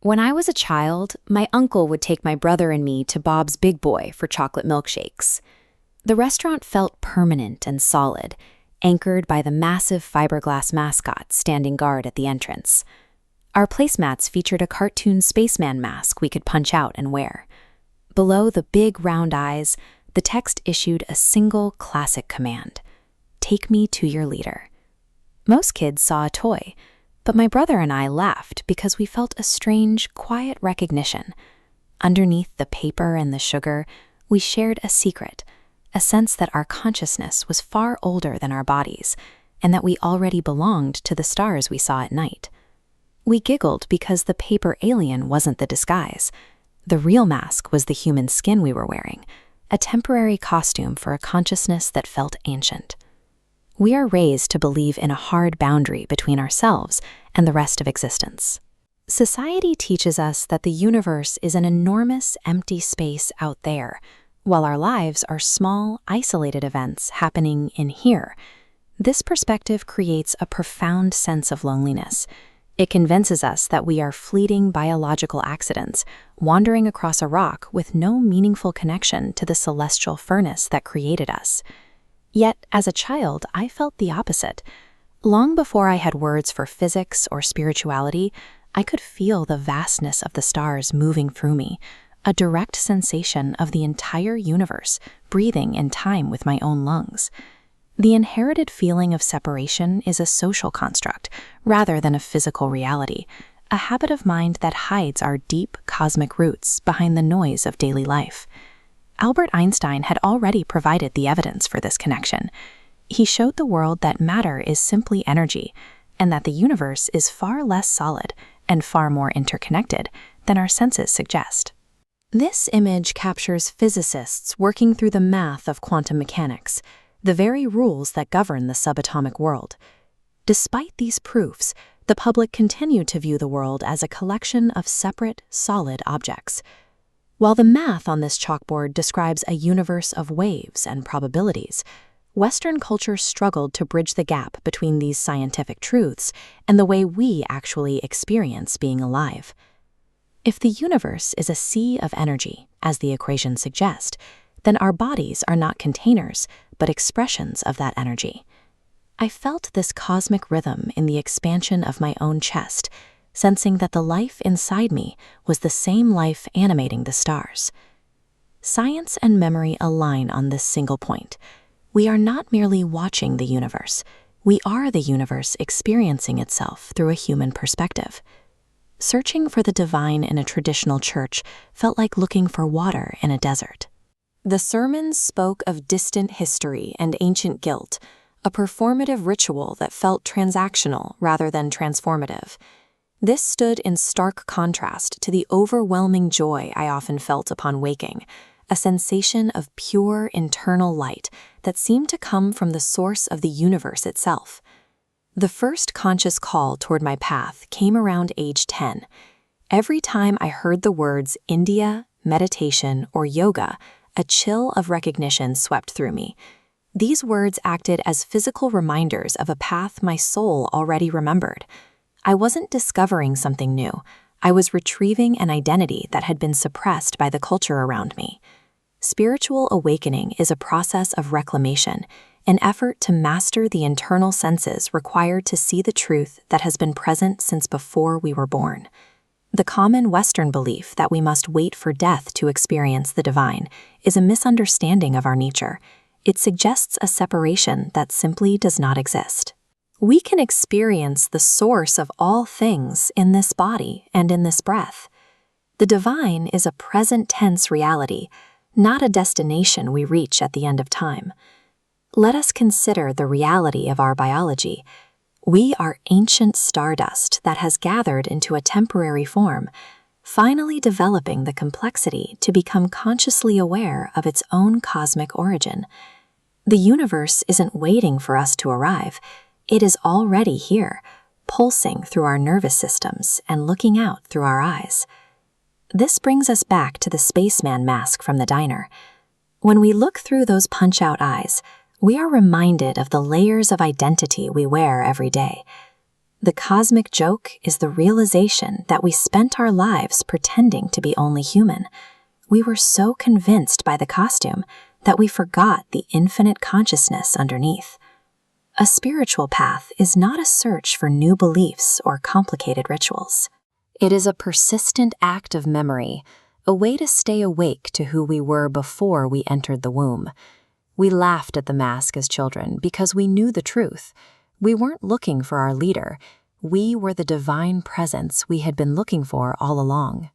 When I was a child, my uncle would take my brother and me to Bob's Big Boy for chocolate milkshakes. The restaurant felt permanent and solid, anchored by the massive fiberglass mascot standing guard at the entrance. Our placemats featured a cartoon spaceman mask we could punch out and wear. Below the big round eyes, the text issued a single classic command: "Take me to your leader." Most kids saw a toy, but my brother and I laughed because we felt a strange, quiet recognition. Underneath the paper and the sugar, we shared a secret, a sense that our consciousness was far older than our bodies, and that we already belonged to the stars we saw at night. We giggled because the paper alien wasn't the disguise. The real mask was the human skin we were wearing, a temporary costume for a consciousness that felt ancient. We are raised to believe in a hard boundary between ourselves and the rest of existence. Society teaches us that the universe is an enormous, empty space out there, while our lives are small, isolated events happening in here. This perspective creates a profound sense of loneliness. It convinces us that we are fleeting biological accidents, wandering across a rock with no meaningful connection to the celestial furnace that created us. Yet, as a child, I felt the opposite. Long before I had words for physics or spirituality, I could feel the vastness of the stars moving through me, a direct sensation of the entire universe breathing in time with my own lungs. The inherited feeling of separation is a social construct rather than a physical reality, a habit of mind that hides our deep cosmic roots behind the noise of daily life. Albert Einstein had already provided the evidence for this connection. He showed the world that matter is simply energy, and that the universe is far less solid and far more interconnected than our senses suggest. This image captures physicists working through the math of quantum mechanics, the very rules that govern the subatomic world. Despite these proofs, the public continued to view the world as a collection of separate, solid objects. While the math on this chalkboard describes a universe of waves and probabilities, Western culture struggled to bridge the gap between these scientific truths and the way we actually experience being alive. If the universe is a sea of energy, as the equations suggest, then our bodies are not containers, but expressions of that energy. I felt this cosmic rhythm in the expansion of my own chest, sensing that the life inside me was the same life animating the stars. Science and memory align on this single point. We are not merely watching the universe. We are the universe experiencing itself through a human perspective. Searching for the divine in a traditional church felt like looking for water in a desert. The sermons spoke of distant history and ancient guilt, a performative ritual that felt transactional rather than transformative. This stood in stark contrast to the overwhelming joy I often felt upon waking, a sensation of pure internal light that seemed to come from the source of the universe itself. The first conscious call toward my path came around age 10. Every time I heard the words India, meditation, or yoga, a chill of recognition swept through me. These words acted as physical reminders of a path my soul already remembered. I wasn't discovering something new. I was retrieving an identity that had been suppressed by the culture around me. Spiritual awakening is a process of reclamation, an effort to master the internal senses required to see the truth that has been present since before we were born. The common Western belief that we must wait for death to experience the divine is a misunderstanding of our nature. It suggests a separation that simply does not exist. We can experience the source of all things in this body and in this breath. The divine is a present tense reality, not a destination we reach at the end of time. Let us consider the reality of our biology. We are ancient stardust that has gathered into a temporary form, finally developing the complexity to become consciously aware of its own cosmic origin. The universe isn't waiting for us to arrive. It is already here, pulsing through our nervous systems and looking out through our eyes. This brings us back to the spaceman mask from the diner. When we look through those punch-out eyes, we are reminded of the layers of identity we wear every day. The cosmic joke is the realization that we spent our lives pretending to be only human. We were so convinced by the costume that we forgot the infinite consciousness underneath. A spiritual path is not a search for new beliefs or complicated rituals. It is a persistent act of memory, a way to stay awake to who we were before we entered the womb. We laughed at the mask as children because we knew the truth. We weren't looking for our leader. We were the divine presence we had been looking for all along.